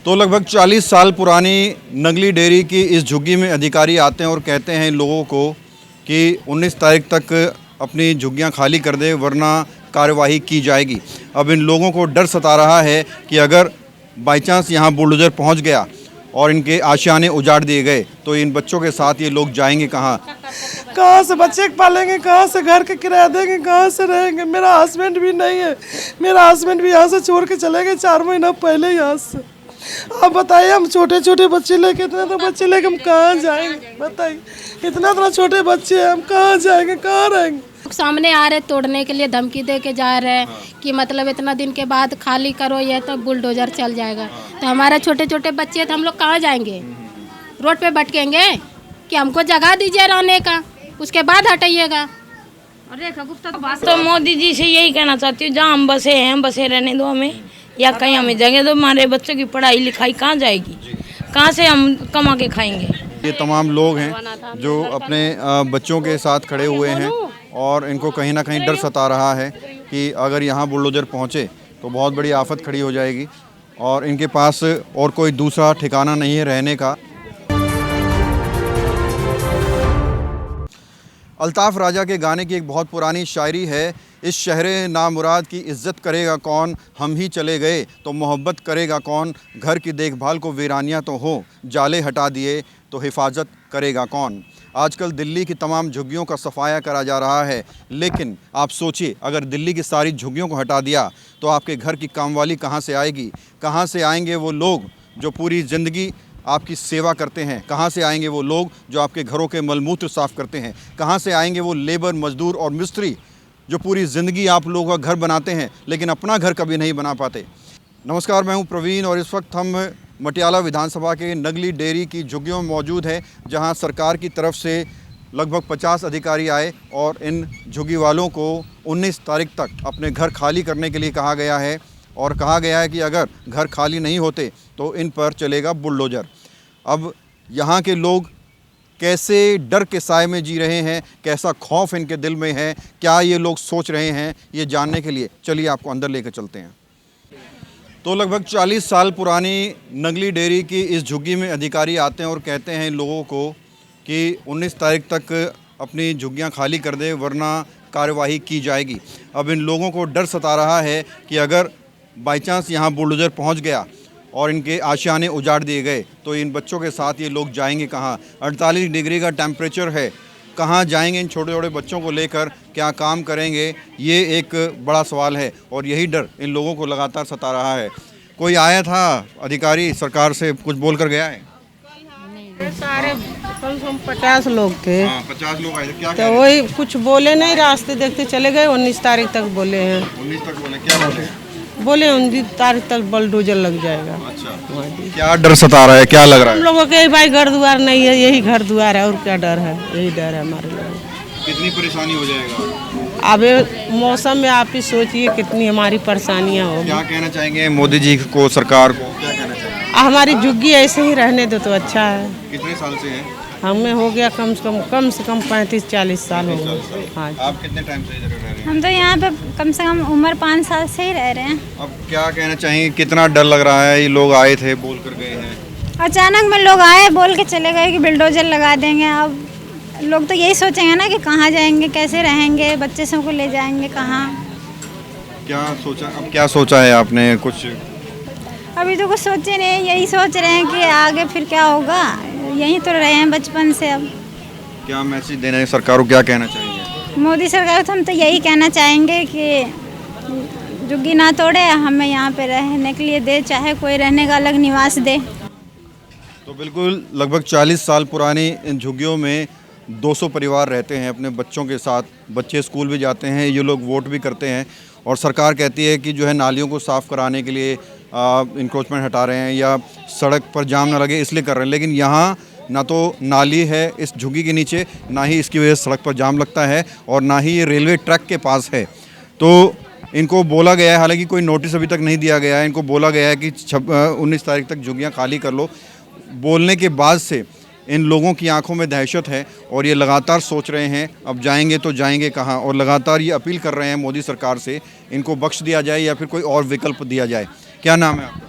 तो लगभग 40 साल पुरानी नगली डेयरी की इस झुग्गी में अधिकारी आते हैं और कहते हैं इन लोगों को कि 19 तारीख तक अपनी झुग्गियां खाली कर दे वरना कार्यवाही की जाएगी। अब इन लोगों को डर सता रहा है कि अगर बाई चांस यहाँ बुलडोज़र पहुँच गया और इनके आशियाने उजाड़ दिए गए तो इन बच्चों के साथ ये लोग जाएंगे कहाँ? कहाँ से बच्चे पालेंगे, कहाँ से घर का किराया देंगे, कहाँ से रहेंगे। मेरा हस्बैंड भी नहीं है, मेरा हस्बैंड भी यहाँ से छोड़ के चले गए 4 महीना पहले यहाँ से। आप बताइए, हम छोटे छोटे बच्चे लेके इतना बच्चे लेके हम कहाँ जाएंगे? बताइए, इतना छोटे बच्चे हैं, हम कहाँ जाएंगे, कहाँ रहेंगे? सामने आ रहे तोड़ने के लिए, धमकी दे के जा रहे हैं कि मतलब इतना दिन के बाद खाली करो ये तो बुलडोजर चल जाएगा। तो हमारे छोटे छोटे बच्चे तो हम लोग कहाँ जाएंगे? रोड पे भटकेंगे कि हमको जगह दीजिए रहने का, उसके बाद हटाइएगा। तो मोदी जी से यही कहना चाहती हूँ, जहाँ हम बसे हैं बसे रहने दो हमें, या कहीं हमें जगह दो। हमारे बच्चों की पढ़ाई लिखाई कहाँ जाएगी, कहाँ से हम कमा के खाएंगे? ये तमाम लोग हैं जो अपने बच्चों के साथ खड़े हुए हैं और इनको कहीं ना कहीं डर सता रहा है कि अगर यहाँ बुलडोज़र पहुँचे तो बहुत बड़ी आफत खड़ी हो जाएगी और इनके पास और कोई दूसरा ठिकाना नहीं है रहने का। अल्ताफ़ राजा के गाने की एक बहुत पुरानी शायरी है, इस शहरे नामुराद की इज़्ज़त करेगा कौन, हम ही चले गए तो मोहब्बत करेगा कौन, घर की देखभाल को वीरानियाँ तो हो, जाले हटा दिए तो हिफाजत करेगा कौन। आजकल दिल्ली की तमाम झुग्गियों का सफाया करा जा रहा है, लेकिन आप सोचिए अगर दिल्ली की सारी झुग्गियों को हटा दिया तो आपके घर की कामवाली कहाँ से आएगी? कहाँ से आएंगे वो लोग जो पूरी ज़िंदगी आपकी सेवा करते हैं? कहाँ से आएंगे वो लोग जो आपके घरों के मलमूत्र साफ़ करते हैं? कहाँ से आएंगे वो लेबर, मज़दूर और मिस्त्री जो पूरी ज़िंदगी आप लोगों का घर बनाते हैं लेकिन अपना घर कभी नहीं बना पाते? नमस्कार, मैं हूं प्रवीण और इस वक्त हम मटियाला विधानसभा के नगली डेयरी की झुग्गियों में मौजूद हैं, जहां सरकार की तरफ से लगभग 50 अधिकारी आए और इन झुग्गी वालों को 19 तारीख तक अपने घर खाली करने के लिए कहा गया है और कहा गया है कि अगर घर खाली नहीं होते तो इन पर चलेगा बुलडोज़र। अब यहाँ के लोग कैसे डर के साए में जी रहे हैं, कैसा खौफ इनके दिल में है, क्या ये लोग सोच रहे हैं, ये जानने के लिए चलिए आपको अंदर लेकर चलते हैं। तो लगभग 40 साल पुरानी नगली डेयरी की इस झुग्गी में अधिकारी आते हैं और कहते हैं इन लोगों को कि 19 तारीख तक अपनी झुग्गियां खाली कर दे वरना कार्यवाही की जाएगी। अब इन लोगों को डर सता रहा है कि अगर बाई चांस यहाँ बुलडोज़र पहुँच गया और इनके आशियाने उजाड़ दिए गए तो इन बच्चों के साथ ये लोग जाएंगे कहाँ? 48 डिग्री का टेम्परेचर है, कहाँ जाएंगे इन छोटे छोटे बच्चों को लेकर, क्या काम करेंगे? ये एक बड़ा सवाल है और यही डर इन लोगों को लगातार सता रहा है। कोई आया था अधिकारी सरकार से, कुछ बोल कर गया है? सारे कम से कम 50 लोग थे। 50 लोग आए थे, क्या तो वही कुछ बोले नहीं, रास्ते देखते चले गए। 19 तारीख तक बोले हैं। 19 तक बोले, क्या बोले? बोले 19 तारीख तक बुलडोजर लग जाएगा। अच्छा, क्या डर सता रहा है, क्या लग रहा है? हम लोगों के भाई घर द्वार नहीं है, यही घर द्वार है और क्या डर है? यही डर है हमारे लोगों को। कितनी परेशानी हो जाएगा? अब मौसम में आप ही सोचिए कितनी हमारी परेशानियाँ होगी। क्या कहना चाहेंगे मोदी जी को, सरकार को, क्या कहना चाहेंगे? हमारी झुग्गी ऐसे ही रहने दो तो अच्छा है। कितने साल से है? हमें हो गया कम से कम 35-40 साल हो गए। हाँ, आप कितने टाइम से इधर रह रहे हैं? हम तो यहाँ पे कम से कम उम्र 5 साल से ही रह रहे हैं। अब क्या कहना चाहिए, कितना डर लग रहा है? ये लोग आए थे, बोल कर गए हैं, अचानक में लोग आए बोल के चले गए कि बुलडोजर लगा देंगे। अब लोग तो यही सोचेंगे ना कि कहाँ जाएंगे, कैसे रहेंगे, बच्चे सबको ले जाएंगे कहाँ। क्या सोचा? अब क्या सोचा है आपने? कुछ अभी तो कुछ सोचे नहीं, यही सोच रहे हैं कि आगे फिर क्या होगा। यहीं तो रहे हैं बचपन से। अब क्या मैसेज देना है सरकार को, क्या कहना चाहिए मोदी सरकार को? हम तो यही कहना चाहेंगे कि झुग्गी ना तोड़े, हमें यहाँ पे रहने के लिए दे, चाहे कोई रहने का अलग निवास दे। तो बिल्कुल लगभग 40 साल पुरानी इन झुग्गियों में 200 परिवार रहते हैं अपने बच्चों के साथ। बच्चे स्कूल भी जाते हैं, ये लोग वोट भी करते हैं और सरकार कहती है कि जो है नालियों को साफ़ कराने के लिए इंक्रोचमेंट हटा रहे हैं या सड़क पर जाम ना लगे इसलिए कर रहे हैं, लेकिन यहाँ ना तो नाली है इस झुग्गी के नीचे, ना ही इसकी वजह से सड़क पर जाम लगता है और ना ही ये रेलवे ट्रैक के पास है। तो इनको बोला गया है, हालांकि कोई नोटिस अभी तक नहीं दिया गया है, इनको बोला गया है कि 19 तारीख तक झुग्गियाँ खाली कर लो। बोलने के बाद से इन लोगों की आंखों में दहशत है और ये लगातार सोच रहे हैं अब जाएंगे तो जाएंगे कहाँ, और लगातार ये अपील कर रहे हैं मोदी सरकार से इनको बख्श दिया जाए या फिर कोई और विकल्प दिया जाए। क्या नाम है आपका?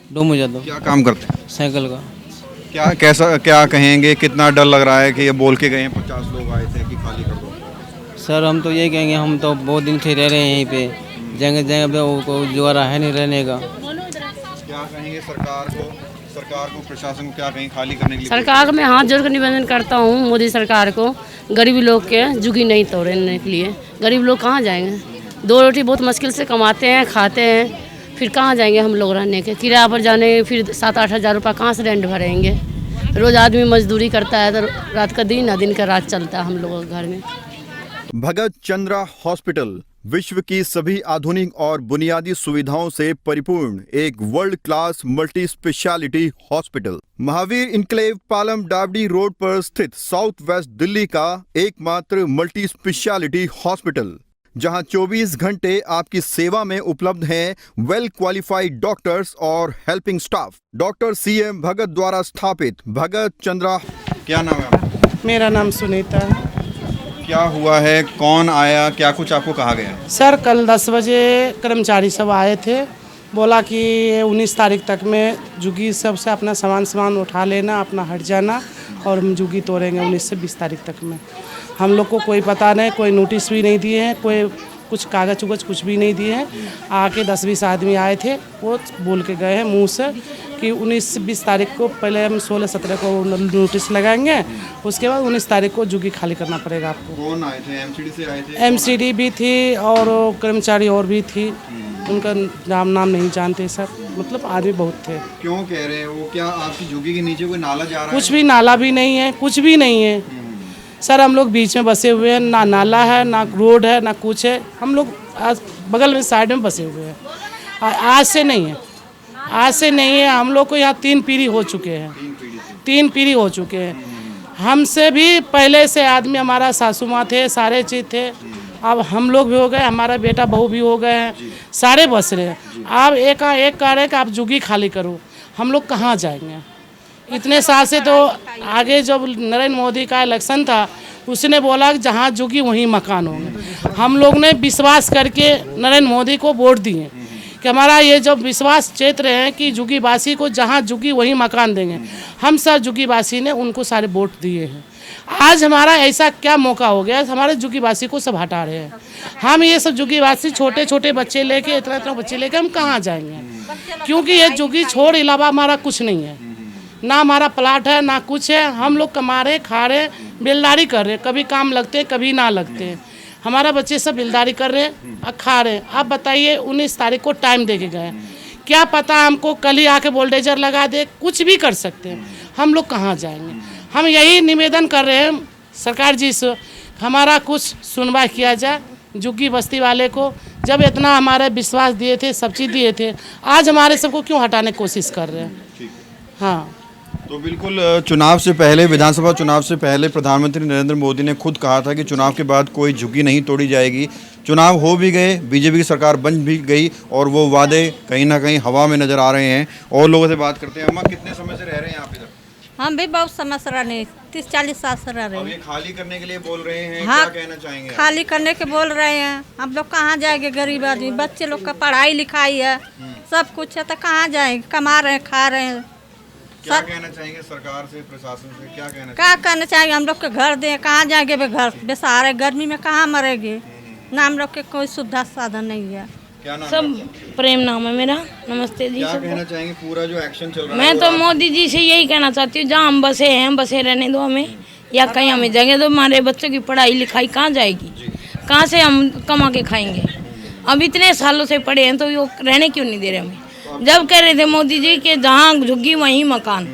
डोमू यादव। क्या काम करते हैं? साइकिल का। क्या कहेंगे, कितना डर लग रहा है कि ये बोल के गए हैं 50 लोग आए थे कि खाली कर दो? सर हम तो यही कहेंगे, हम तो बहुत दिन से रह रहे हैं यहीं पे, जगह पे वो जुगारा है नहीं रहने का। क्या कहेंगे सरकार को प्रशासन को क्या कहें खाली करने के लिए? सरकार को मैं हाथ जोड़ कर निवेदन करता हूँ, मोदी सरकार को, गरीब लोग के झुग्गी नहीं तोड़ने के लिए। गरीब लोग कहाँ जाएंगे? 2 रोटी बहुत मुश्किल से कमाते हैं, खाते हैं, फिर कहाँ जाएंगे हम लोग रहने के? किराया पर जाने फिर 7-8 हज़ार रुपये कहाँ से रेंट भरेंगे? रोज़ आदमी मजदूरी करता है तो रात का दिन ना दिन का रात चलता है हम लोगों के घर में। भगत चंद्रा हॉस्पिटल विश्व की सभी आधुनिक और बुनियादी सुविधाओं से परिपूर्ण एक world class multi speciality hospital, Mahavir enclave Palam Dawdi road पर स्थित साउथ वेस्ट दिल्ली का एकमात्र मल्टी स्पेशलिटी हॉस्पिटल, जहां 24 घंटे आपकी सेवा में उपलब्ध हैं वेल क्वालिफाइड डॉक्टर्स और हेल्पिंग स्टाफ। डॉक्टर CM भगत द्वारा स्थापित भगत चंद्रा। क्या नाम है आपका? मेरा नाम सुनीता है। क्या हुआ है, कौन आया, क्या कुछ आपको कहा गया? सर कल 10 बजे कर्मचारी सब आए थे, बोला कि 19 तारीख तक में जुगी सब से अपना सामान उठा लेना, अपना हट जाना और हम जुगी तोड़ेंगे 19 से 20 तारीख तक में। हम लोग को कोई पता नहीं, कोई नोटिस भी नहीं दिए हैं, कोई कुछ कागज उगज कुछ भी नहीं दिए हैं। आके 10-20 आदमी आए थे, वो बोल के गए हैं मुंह से कि 19-20 तारीख को पहले हम 16-17 को नोटिस लगाएंगे, उसके बाद 19 तारीख को जुगी खाली करना पड़ेगा आपको। कौन आए थे? MCD से आए थे? MCD भी थी और कर्मचारी और भी थी, उनका नाम नहीं जानते सर, मतलब आदमी बहुत थे। क्यों कह रहे हैं वो? क्या आपकी झुग्गी के नीचे कोई नाला जा रहा है? कुछ भी नाला भी नहीं है, कुछ भी नहीं है सर। हम लोग बीच में बसे हुए हैं, ना नाला है, ना रोड है, ना कुछ है। हम लोग बगल में साइड में बसे हुए हैं। आज से नहीं है, आज से नहीं है। हम लोग को यहाँ 3 पीढ़ी हो चुके हैं, 3 पीढ़ी हो चुके हैं। हमसे भी पहले से आदमी, हमारा सासू माँ थे, सारे चीज़ थे। अब हम लोग भी हो गए, हमारा बेटा बहू भी हो गए हैं, सारे बस रहे हैं। अब एक कह रहे कि आप जुगी खाली करो, हम लोग कहाँ जाएंगे? इतने साल से तो आगे जब नरेंद्र मोदी का इलेक्शन था, उसने बोला कि जहाँ जुगी वहीं मकान होंगे। हम लोग ने विश्वास करके नरेंद्र मोदी को वोट दिए कि हमारा ये जब विश्वास क्षेत्र है कि जुगीवासी को जहाँ जुगी वहीं मकान देंगे। हम सब जुगीवासी ने उनको सारे वोट दिए हैं। आज हमारा ऐसा क्या मौका हो गया, हमारे जुगीवासी को सब हटा रहे हैं। हम ये सब जुगीवासी छोटे छोटे बच्चे लेके, इतना बच्चे लेके हम कहाँ जाएंगे? क्योंकि ये जुगी छोड़ अलावा हमारा कुछ नहीं है, ना हमारा प्लाट है, ना कुछ है। हम लोग कमा रहे, खा रहे, बेलदारी कर रहे, कभी काम लगते कभी ना लगते। हमारा बच्चे सब बेलदारी कर रहे हैं और खा रहे हैं। आप बताइए 19 तारीख को टाइम दे के गए, क्या पता हमको कल ही आके वोल्टेजर लगा दे, कुछ भी कर सकते हैं। हम लोग कहाँ जाएंगे? हम यही निवेदन कर रहे हैं सरकार जी से, हमारा कुछ सुनवाई किया जाए। जुग्गी बस्ती वाले को जब इतना हमारे विश्वास दिए थे, सब चीज़ दिए थे, आज हमारे सबको क्यों हटाने की कोशिश कर रहे हैं? हाँ, तो बिल्कुल चुनाव से पहले, विधानसभा चुनाव से पहले प्रधानमंत्री नरेंद्र मोदी ने खुद कहा था कि चुनाव के बाद कोई झुग्गी नहीं तोड़ी जाएगी। चुनाव हो भी गए, बीजेपी की सरकार बन भी गई और वो वादे कहीं ना कहीं हवा में नजर आ रहे हैं। और लोगों से बात करते हैं। अम्मा, कितने समय से रह रहे हैं आप इधर? हम भी बहुत समय से रहे, 30-40 साल से रह रहे अब ये हैं। खाली करने के लिए बोल रहे हैं, हाँ, क्या कहना चाहेंगे? खाली करने के बोल रहे हैं। हम लोग कहाँ जाएंगे? गरीब आदमी, बच्चे लोग का पढ़ाई लिखाई है, सब कुछ है, तो कहाँ जाएंगे? कमा रहे हैं, खा रहे हैं। क्या कहना चाहेंगे सरकार से, प्रशासन से? क्या कहना क्या कहना चाहिए? हम लोग के घर दें, कहाँ जाएंगे? घर बेसहारे, गर्मी में कहाँ मरेंगे? ना हम लोग के कोई सुविधा साधन नहीं है। क्या नाम सब प्रेम नाम है मेरा। नमस्ते जी। क्या सबको कहना चाहेंगे? पूरा जो एक्शन चल रहा है, मैं तो मोदी जी से यही कहना चाहती हूँ, जहाँ हम बसे हैं बसे रहने दो हमें, या कहीं हमें जगह दो। हमारे बच्चों की पढ़ाई लिखाई कहाँ जाएगी? कहाँ से हम कमा के खाएंगे? अब इतने सालों से पढ़े हैं तो वो रहने क्यों नहीं दे रहे हमें? जब कह रहे थे मोदी जी कि जहाँ झुग्गी वहीं मकान,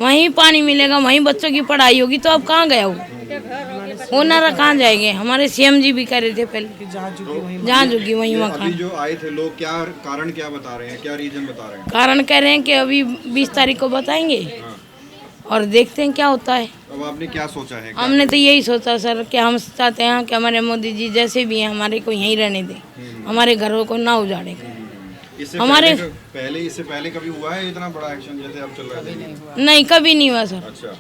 वहीं पानी मिलेगा, वहीं बच्चों की पढ़ाई होगी, तो अब कहाँ गया वो नारा? कहाँ जाएंगे? हमारे CM जी भी कह रहे थे पहले जहाँ झुग्गी वहीं अभी मकान। जो आए थे लोग, क्या कारण क्या बता रहे हैं, क्या रीजन बता रहे हैं? कारण कह रहे हैं कि अभी 20 तारीख को बताएंगे और देखते हैं क्या होता है। अब आपने क्या सोचा है? हमने तो यही सोचा सर कि हम चाहते हैं कि हमारे मोदी जी जैसे भी हैं हमारे को यहीं रहने दें, हमारे घरों को ना उजाड़ेगा। इससे पहले कभी हुआ है इतना बड़ा एक्शन जैसे अब चल रहा है? नहीं, कभी नहीं हुआ सर। अच्छा,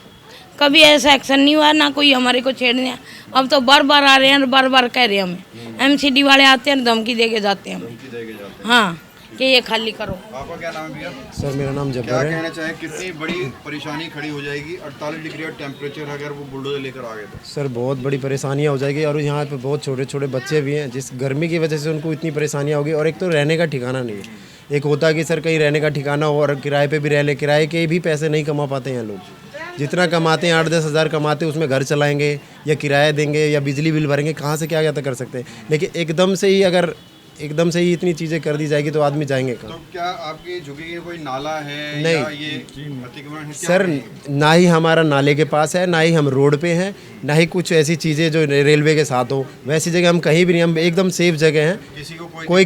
कभी ऐसा एक्शन नहीं हुआ, ना कोई हमारे को छेड़ने। अब तो बार बार आ रहे हैं और बार बार कह रहे हैं हमें। MCD वाले आते हैं, धमकी दे के जाते हैं हमें। हाँ, कि ये खाली करो। आपका क्या नाम है भैया? सर मेरा नाम क्या जब्बार है। कहना चाहें, कितनी बड़ी परेशानी खड़ी हो जाएगी 48 डिग्री और टेम्परेचर अगर वो बुलडोजर लेकर आ गए तो? सर बहुत बड़ी परेशानियाँ हो जाएगी और यहाँ पे बहुत छोटे छोटे बच्चे भी हैं जिस गर्मी की वजह से उनको इतनी परेशानियाँ होगी। और एक तो रहने का ठिकाना नहीं है। एक होता है कि सर कहीं रहने का ठिकाना हो और किराए पे भी रह ले, किराए के भी पैसे नहीं कमा पाते हैं लोग। जितना कमाते हैं 8-10 हज़ार कमाते हैं, उसमें घर चलाएंगे या किराया देंगे या बिजली बिल भरेंगे, कहाँ से क्या कर सकते हैं। लेकिन एकदम से ही अगर एकदम से ही इतनी चीज़ें कर दी जाएगी तो आदमी जाएंगे कहाँ? तो क्या आपकी झुग्गी के कोई नाला है नहीं। या ये अतिक्रमण है? सर ना ही हमारा नाले के पास है, ना ही हम रोड पे हैं, ना ही कुछ ऐसी चीज़ें जो रेलवे के साथ हो। वैसी जगह हम कहीं भी नहीं, हम एकदम सेफ जगह हैं।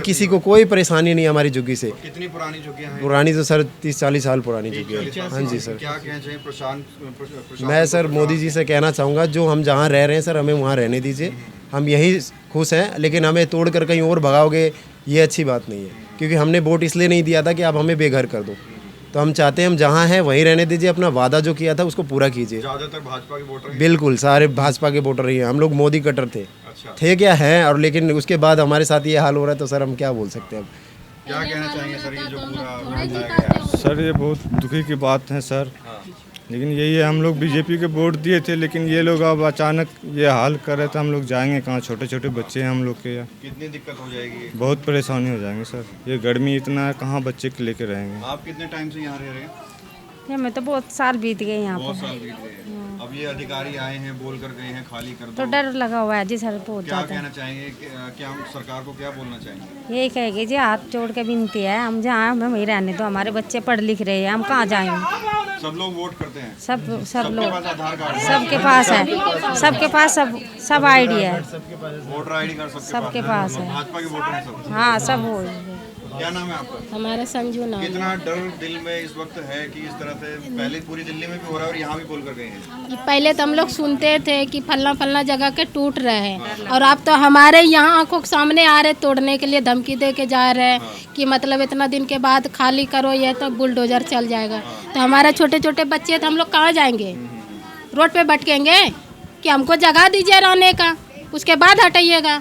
किसी को कोई परेशानी नहीं हमारी झुग्गी से। कितनी पुरानी झुग्गियाँ हैं? पुरानी तो सर 30-40 साल पुरानी झुग्गी है। हाँ जी सर। क्या कहना चाहिए प्रशासन? मैं सर मोदी जी से कहना चाहूँगा जो हम जहाँ रह रहे हैं सर हमें वहाँ रहने दीजिए। हम यहीं खुश हैं, लेकिन हमें तोड़ कर कहीं और भगाओगे ये अच्छी बात नहीं है। क्योंकि हमने वोट इसलिए नहीं दिया था कि आप हमें बेघर कर दो। तो हम चाहते हैं हम जहाँ हैं वहीं रहने दीजिए। अपना वादा जो किया था उसको पूरा कीजिए। ज़्यादातर भाजपा के वोटर? बिल्कुल सारे भाजपा के वोटर ही हैं। हम लोग मोदी कटर थे। अच्छा। थे क्या हैं, और लेकिन उसके बाद हमारे साथ ये हाल हो रहा है तो सर हम क्या बोल सकते हैं अब। क्या कहना चाहेंगे सर, ये जो पूरा बताया गया है? सर ये बहुत दुखी की बात है सर। लेकिन यही है, हम लोग बीजेपी के वोट दिए थे, लेकिन ये लोग अब अचानक ये हाल कर रहे थे। हम लोग जाएंगे कहाँ? छोटे छोटे बच्चे हैं हम लोग के। कितनी दिक्कत हो जाएगी? बहुत परेशानी हो जाएंगे सर। ये गर्मी इतना है, कहाँ बच्चे के लेके रहेंगे। आप कितने टाइम से यहाँ रह रहे हैं? हमें तो बहुत साल बीत गए यहाँ बहुत पर। साल बीत गए। अब ये अधिकारी आए हैं, बोल कर गए हैं खाली कर तो दो। डर लगा हुआ है जी सर बहुत क्या ज़्यादा। कहना चाहेंगे, क्या हम सरकार को क्या बोलना चाहेंगे? यही कहेगी जी, हाथ जोड़ के विनती है, हम जहाँ हमें वहीं रहने दो। हमारे बच्चे पढ़ लिख रहे हैं, हम कहाँ जाएंगे? सब लोग वोट करते हैं? सब लोग, पास आधार कार्ड है? सबके पास है, सबके पास सब आईडी है, वोटर आईडी कार्ड सबके पास है। भाजपा के वोटर हैं सब? हाँ सब हो। क्या नाम है आपका? हमारा संजू नाम है। कितना डर दिल में इस वक्त है कि इस तरह से पहले पूरी दिल्ली में भी हो रहा है और यहाँ भी बोल कर गए हैं? कि पहले तो हम लोग सुनते थे कि फलना फलना जगह के टूट रहे हैं, और अब तो हमारे यहाँ आंखों के सामने आ रहे, तोड़ने के लिए धमकी दे के जा रहे हैं कि मतलब इतना दिन के बाद खाली करो ये तो बुलडोजर चल जाएगा। तो हमारे छोटे छोटे बच्चे तो हम लोग कहाँ जाएंगे? रोड पे भटकेंगे कि हमको जगह दीजिए रहने का, उसके बाद हटाइएगा।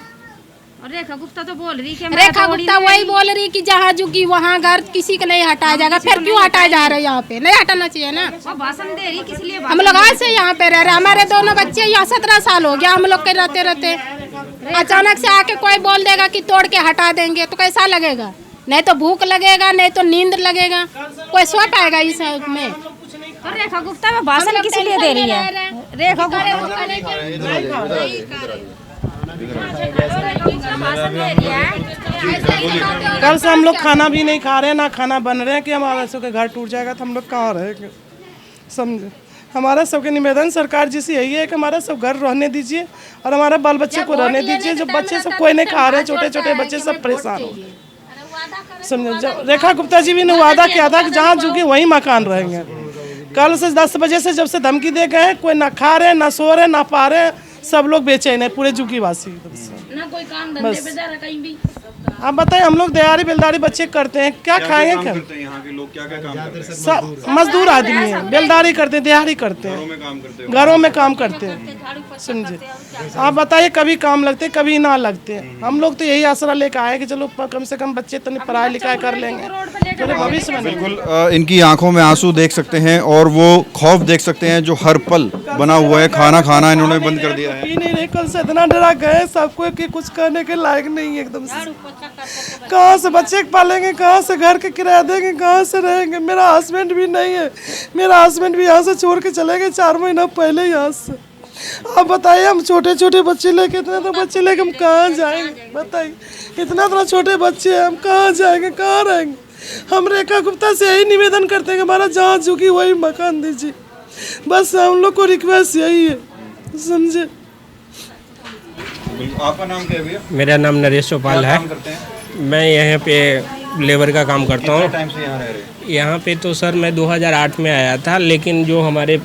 और रेखा गुप्ता तो बोल रही कि रेखा गुप्ता वही बोल रही कि जहाँ झुकी वहाँ घर किसी को नहीं हटाया जाएगा। फिर क्यों हटाया जा रहा है? यहाँ पे नहीं हटाना चाहिए ना। भाषण दे रही किस लिए? हम लोग आज से यहाँ पे रह रहे, हमारे दोनों बच्चे यहाँ 17 साल हो गया हम लोग के रहते रहते। अचानक से आके कोई बोल देगा कि तोड़ के हटा देंगे तो कैसा लगेगा? नहीं तो भूख लगेगा, नहीं तो नींद लगेगा, कोई सो पाएगा इस में? तो रेखा गुप्ता में भाषण किस लिए दे रही है? रेखा कल से हम लोग खाना भी नहीं खा रहे हैं, ना खाना बन रहे हैं कि हमारा सबके घर टूट जाएगा तो हम लोग कहाँ रहेंगे? समझे, हमारा सबके निवेदन सरकार जी से यही है कि हमारा सब घर रहने दीजिए और हमारे बाल बच्चे को रहने दीजिए। जो बच्चे सब कोई नहीं खा रहे, छोटे छोटे बच्चे सब परेशान हो। समझे, रेखा गुप्ता जी भी ने वादा किया था कि जहाँ झुकी वहीं मकान रहेंगे। कल से 10 बजे से जब से धमकी दे गए, कोई ना खा रहे, ना सो रहे, ना पा रहे, सब लोग बेचैन है, पूरे झुकी वासी। ना कोई काम धंधे पे जा रहा कहीं भी। आप बताइए, हम लोग दिहाड़ी बेलदारी बच्चे करते हैं, क्या खाएंगे? क्या करते हैं यहाँ के लोग? क्या क्या काम करते हैं? सब मजदूर आदमी है, बेलदारी करते हैं, दिहाड़ी करते हैं, घरों में काम करते हैं। समझे, आप बताइए कभी काम लगते कभी ना लगते। हम लोग तो यही आसरा लेकर आए कि चलो कम से कम बच्चे तो पढ़ाई लिखाई कर लेंगे, चलो भविष्य में। बिल्कुल, इनकी आंखों में आंसू देख सकते हैं और वो खौफ देख सकते हैं जो हर पल बना हुआ है। खाना खाना इन्होंने बंद कर दिया है। पी नहीं रहे, कल से इतना डरा गए सबको कि कुछ करने के लायक नहीं है एकदम से। कहाँ से बच्चे पालेंगे, कहाँ से घर के किराया देंगे, कहाँ से रहेंगे? मेरा हस्बैंड भी नहीं है, मेरा हस्बैंड भी यहाँ से छोड़ के चले गए 4 महीना पहले यहाँ से। अब बताइए, हम छोटे छोटे बच्चे लेके, इतने तो बच्चे लेके हम कहाँ जाएंगे? बताइए, इतना छोटे बच्चे हैं, हम कहाँ जाएंगे, कहाँ रहेंगे? हम रेखा गुप्ता से यही निवेदन करते हैं कि हमारा जहाँ झुकी वही मकान दीजिए, बस हम लोग को रिक्वेस्ट यही है। समझे। आपका नाम क्या है भैया? मेरा नाम नरेश चौपाल है। मैं यहाँ पे लेबर का काम करता हूँ। टाइम से यहाँ रह रहे हैं? यहाँ पे तो सर मैं 2008 में आया था, लेकिन जो हमारे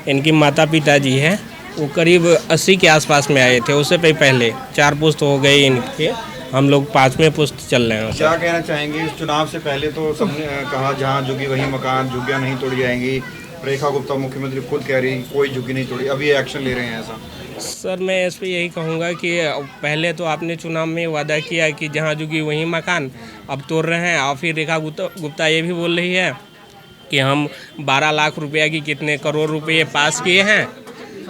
इनके माता पिता जी हैं वो करीब 80 के आसपास में आए थे। उससे पहले 4 पुश्त हो गए इनके, हम लोग 5वें पुश्त चल रहे हैं। क्या कहना चाहेंगे? इस चुनाव से पहले तो सबने कहा जहाँ झुकी वही मकान, झुग्गियाँ नहीं तोड़ी जाएंगी। रेखा गुप्ता मुख्यमंत्री खुद कह रही कोई झुग्गी नहीं तोड़ी, अभी एक्शन ले रहे हैं ऐसा? सर मैं इस पे यही कहूँगा कि पहले तो आपने चुनाव में वादा किया कि जहाँ झुकी वहीं मकान, अब तोड़ रहे हैं। और फिर रेखा गुप्ता ये भी बोल रही है कि हम 12 लाख रुपया की कितने करोड़ रुपए पास किए हैं,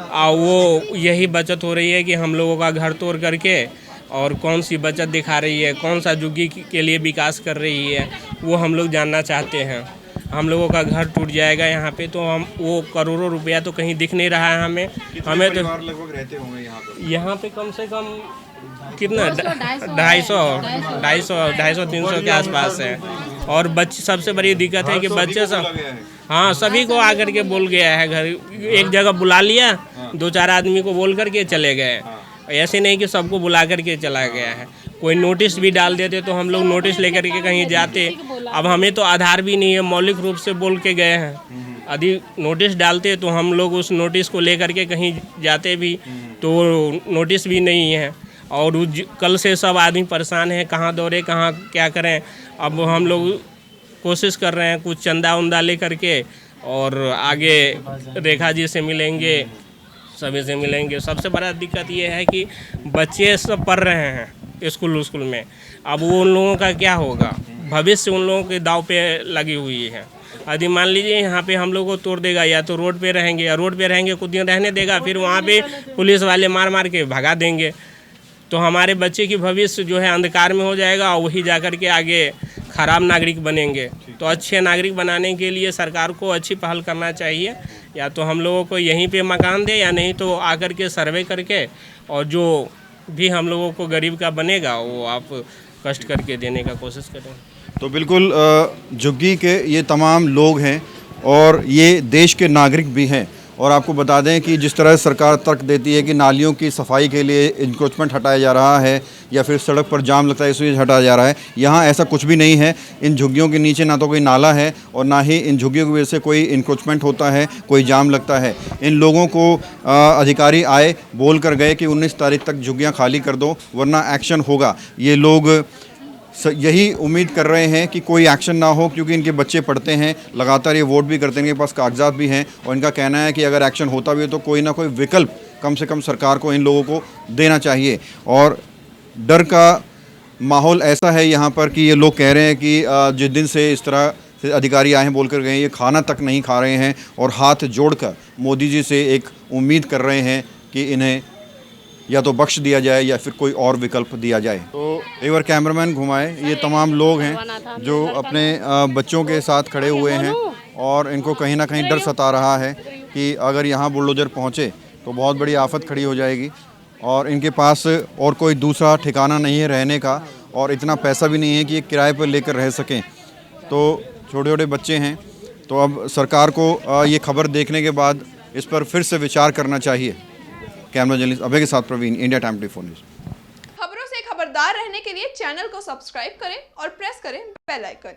और वो यही बचत हो रही है कि हम लोगों का घर तोड़ करके, और कौन सी बचत दिखा रही है, कौन सा झुग्गी के लिए विकास कर रही है, वो हम लोग जानना चाहते हैं। हम लोगों का घर टूट जाएगा यहाँ पे, तो हम वो करोड़ों रुपया तो कहीं दिख नहीं रहा है हमें तो लगभग रहते होंगे यहाँ पे कम से कम कितना 250-300 के आसपास है। और बच्चे, सबसे बड़ी दिक्कत है कि बच्चे सब, हाँ सभी को आकर के बोल गया है, घर एक जगह बुला लिया, 2-4 आदमी को बोल करके चले गए। ऐसे नहीं कि सबको बुला करके चला गया है। कोई नोटिस भी डाल देते तो हम लोग नोटिस लेकर के कहीं जाते। अब हमें तो आधार भी नहीं है, मौलिक रूप से बोल के गए हैं। यदि नोटिस डालते तो हम लोग उस नोटिस को लेकर के कहीं जाते भी, तो नोटिस भी नहीं है। और कल से सब आदमी परेशान हैं, कहाँ दौड़े, कहाँ क्या करें। अब हम लोग कोशिश कर रहे हैं कुछ चंदा उंदा ले करके, और आगे रेखा जी से मिलेंगे, सभी से मिलेंगे। सबसे बड़ा दिक्कत ये है कि बच्चे सब पढ़ रहे हैं स्कूल में, अब वो उन लोगों का क्या होगा, भविष्य उन लोगों के दाव पे लगी हुई है। यदि मान लीजिए यहाँ पे हम लोग को तोड़ देगा, या तो रोड पे रहेंगे, या रोड पे रहेंगे कुछ दिन रहने देगा, फिर वहाँ पे पुलिस वाले मार मार के भगा देंगे, तो हमारे बच्चे की भविष्य जो है अंधकार में हो जाएगा, और वही जाकर के आगे खराब नागरिक बनेंगे। तो अच्छे नागरिक बनाने के लिए सरकार को अच्छी पहल करना चाहिए, या तो हम लोगों को यहीं पे मकान दे, या नहीं तो आकर के सर्वे करके, और जो भी हम लोगों को गरीब का बनेगा वो आप कष्ट करके देने का कोशिश करें। तो बिल्कुल झुग्गी के ये तमाम लोग हैं और ये देश के नागरिक भी हैं। और आपको बता दें कि जिस तरह सरकार तर्क देती है कि नालियों की सफाई के लिए इंक्रोचमेंट हटाया जा रहा है, या फिर सड़क पर जाम लगता है इसलिए हटाया जा रहा है, यहाँ ऐसा कुछ भी नहीं है। इन झुग्गियों के नीचे ना तो कोई नाला है, और ना ही इन झुग्गियों की वजह से कोई इंक्रोचमेंट होता है, कोई जाम लगता है। इन लोगों को अधिकारी आए, बोल कर गए कि 19 तारीख तक झुग्गियाँ खाली कर दो वरना एक्शन होगा। ये लोग यही उम्मीद कर रहे हैं कि कोई एक्शन ना हो, क्योंकि इनके बच्चे पढ़ते हैं, लगातार ये वोट भी करते हैं, इनके पास कागजात भी हैं, और इनका कहना है कि अगर एक्शन होता भी है तो कोई ना कोई विकल्प कम से कम सरकार को इन लोगों को देना चाहिए। और डर का माहौल ऐसा है यहाँ पर कि ये लोग कह रहे हैं कि जिस दिन से इस तरह से अधिकारी आए हैं बोल कर गए, ये खाना तक नहीं खा रहे हैं, और हाथ जोड़कर मोदी जी से एक उम्मीद कर रहे हैं कि इन्हें या तो बख्श दिया जाए या फिर कोई और विकल्प दिया जाए। तो एक बार कैमरामैन घुमाए। ये तमाम लोग हैं जो अपने बच्चों के साथ खड़े हुए हैं, और इनको कहीं ना कहीं डर सता रहा है कि अगर यहाँ बुलडोजर पहुँचे तो बहुत बड़ी आफत खड़ी हो जाएगी, और इनके पास और कोई दूसरा ठिकाना नहीं है रहने का, और इतना पैसा भी नहीं है कि ये किराए पर लेकर रह सकें। तो छोटे छोटे बच्चे हैं, तो अब सरकार को ये खबर देखने के बाद इस पर फिर से विचार करना चाहिए। कैमरा जर्नलिस्ट अभय के साथ प्रवीण, इंडिया टाइम 24 न्यूज़। खबरों से खबरदार रहने के लिए चैनल को सब्सक्राइब करें और प्रेस करें बेल आइकन।